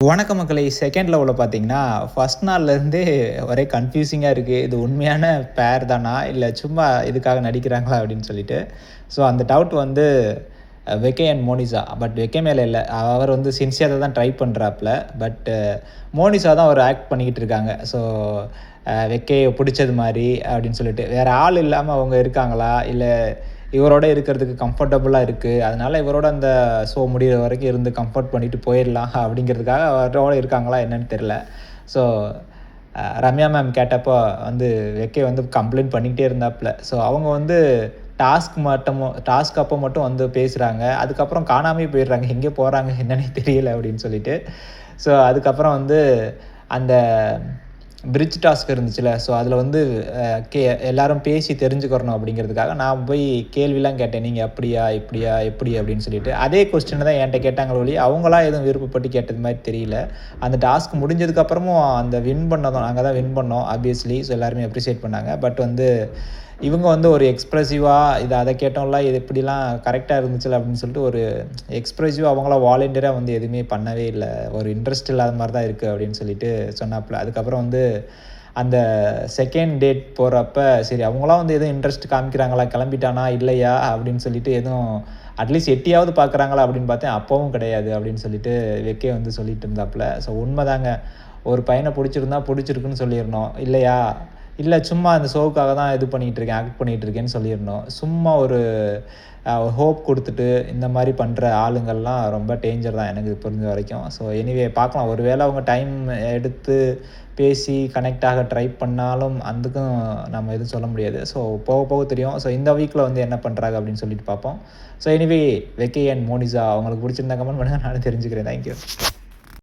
வணக்கம் மக்களே! செகண்ட் லவ்ல பார்த்தீங்கன்னா, ஃபர்ஸ்ட் நாள்லேருந்தே ஒரே கன்ஃப்யூசிங்கா இருக்கு. இது உண்மையான பேர் தானா? இல்ல சும்மா இதுக்காக நடிக்கிறாங்களா? அப்படின்னு சொல்லிட்டு. ஸோ அந்த டவுட் வந்து வெக்கை அண்ட் மோனிஷா. பட் வெக்கை மேல இல்ல. அவர் வந்து சின்சியரா தான் ட்ரை பண்றாப்ல. பட் மோனிஷா தான் ஒரு ஆக்ட் பண்ணிக்கிட்டு இருக்காங்க. ஸோ வெக்கைய புடிச்சது மாரி அப்படின்னு சொல்லிட்டு. வேற ஆள் இல்லாம அவங்க இருக்காங்களா? இல்ல இவரோட இருக்கிறதுக்கு கம்ஃபர்டபுளா இருக்கு. அதனால இவரோட அந்த ஷோ முடியிற வரைக்கும் இருந்து கம்ஃபோர்ட் பண்ணிட்டு போயிரலாம் அப்படிங்கிறதுக்காக அவரோட இருக்காங்களா என்னன்னு தெரியல. ஸோ ரம்யா மேம் கேட்டப்போ வந்து வெக்கை வந்து கம்ப்ளைண்ட் பண்ணிக்கிட்டே இருந்தாப்ல. ஸோ அவங்க வந்து டாஸ்க் அப்போ மட்டும் வந்து பேசுறாங்க. அதுக்கப்புறம் காணாமயே போயிடுறாங்க. எங்கே போறாங்க என்னன்னே தெரியல அப்படின்னு சொல்லிட்டு. ஸோ அதுக்கப்புறம் வந்து அந்த பிரிட்ஜ் டாஸ்க் இருந்துச்சுல்ல. ஸோ அதில வந்து அ கே எல்லாரும் பேசி தெரிஞ்சுக்கிறணும் அப்படிங்கிறதுக்காக நான் போய் கேள்விலாம் கேட்டேன். நீங்க அப்படியா? இப்படியா? எப்படி? அப்படின்னு சொல்லிட்டு. அதே கொஸ்டின தான் என்ட்ட கேட்டாங்களே ஒழிய, அவங்களா எதுவும் விருப்பப்பட்டு கேட்டது மாரி தெரியல. அந்த டாஸ்க் முடிஞ்சதுக்கு அப்புறமும் அந்த வின் பண்ணதும் நாங்க தான் வின் பண்ணோம் ஆப்வியஸ்லி. ஸோ எல்லாருமே அப்ரிஷியேட் பண்ணாங்க. பட் வந்து இவங்க வந்து ஒரு எக்ஸ்பிரசிவா அத கேட்டோம்ல, இது இப்படிலாம் கரெக்ட்டா இருந்துச்சுல்ல அப்படின்னு சொல்லிட்டு ஒரு எக்ஸ்பிரசிவா அவங்களா வாலண்டியரா வந்து எதுவுமே பண்ணவே இல்ல. ஒரு இன்ட்ரெஸ்ட் இல்லாத மாரி தான் இருக்கு அப்படின்னு சொல்லிட்டு சொன்னாப்ல. அதுக்கப்புறம் வந்து அந்த செகண்ட் டேட் போறப்ப, சரி அவங்களா வந்து எதுவும் இன்ட்ரெஸ்ட் காமிக்கிறாங்களா? கிளம்பிட்டானா? இல்லையா? அப்படின்னு சொல்லிட்டு எதுவும் அட்லீஸ்ட் எட்டியாவது பார்க்குறாங்களா? அப்படின்னு பார்த்தேன். அப்பவும் கிடையாது அப்படின்னு சொல்லிட்டு வெக்கே வந்து சொல்லிட்டு இருந்தாப்ல. ஸோ உண்மதாங்க. ஒரு பையன புடிச்சிருந்தா புடிச்சிருக்குன்னு சொல்லிறணும். இல்லையா? இல்ல சும்மா அந்த ஷோவுக்காக தான் இது பண்ணிட்டு இருக்கேன், ஆக்ட் பண்ணிட்டு இருக்கேன்னு சொல்லிறணும். சும்மா ஒரு ஹோப் குடுத்துட்டு, இந்த மாரி பண்ற ஆளுங்கள்லாம் ரொம்ப டேஞ்சர் தான் எனக்கு புரிஞ்ச வரைக்கும். ஸோ எனிவே பார்க்கலாம். ஒரு வேள அவங்க டைம் எடுத்து பேசி கனெக்ட் ஆக ட்ரை பண்ணாலும், அதுக்கும் நம்ம எதுவும் சொல்ல முடியாது. ஸோ போக போக தெரியும். ஸோ இந்த வீக்ல வந்து என்ன பண்றாங்க அப்படின்னு சொல்லிட்டு பார்ப்போம். ஸோ எனிவே வெக்கி அண்ட் மோனிஷா அவங்களுக்கு புடிச்சிருந்தா கமெண்ட் பண்ணுங்க. நானும் தெரிஞ்சுக்கிறேன். Thank you.